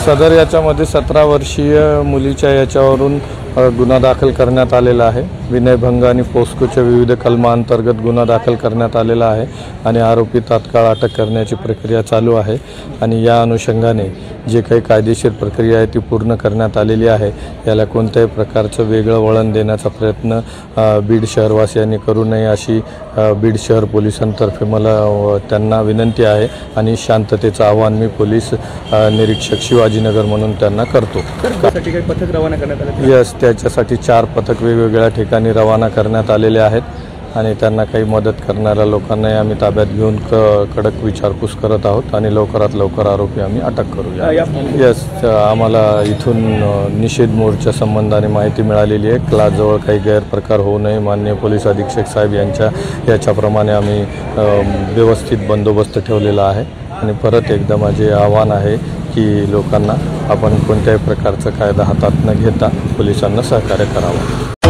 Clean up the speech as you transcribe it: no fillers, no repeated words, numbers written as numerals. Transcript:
सदर याच्यामध्ये 17 वर्षीय मुलीच्या याच्यावरून गुन्हा दाखल करण्यात आलेला आहे। विनयभंग आणि पोस्कोच्या विविध कलमांतर्गत गुन्हा दाखल करण्यात आलेला आहे आणि आरोपी तात्काळ अटक करण्याची प्रक्रिया चालू आहे आणि या अनुषंगाने जे काही कायदेशीर प्रक्रिया आहे ती पूर्ण करण्यात आलेली आहे। याला कोणत्याही प्रकारचं वेगळं वळण देण्याचा प्रयत्न बीड शहरवासियांनी करू नये अशी बीड शहर पोलिसांतर्फे मला त्यांना विनंती आहे आणि शांततेचं आवाहन मी पोलीस निरीक्षक शिवाजीनगर म्हणून त्यांना करतो। काही पथक रवाना करण्यात आले? यस, त्याच्यासाठी 4 पथक वेगवेगळ्या ठिकाणी रवाना करण्यात आलेले आहेत आणि त्यांना काही मदत करणाऱ्या लोकांनाही आम्ही ताब्यात घेऊन कडक विचारपूस करत आहोत आणि लवकरात लवकर आरोपी आम्ही अटक करूया। यस, आम्हाला इथून निषेध मोर्चा संबंधाने माहिती मिळालेली आहे। क्लासजवळ काही गैरप्रकार होऊ नये माननीय पोलीस अधीक्षक साहेब याच्याप्रमाणे आम्ही व्यवस्थित बंदोबस्त ठेवलेला आहे आणि परत एकदा माझे आव्हान आहे की लोकांना आपण कोणत्याही प्रकारचा कायदा हातात न घेता पोलिसांना सहकार्य करावं।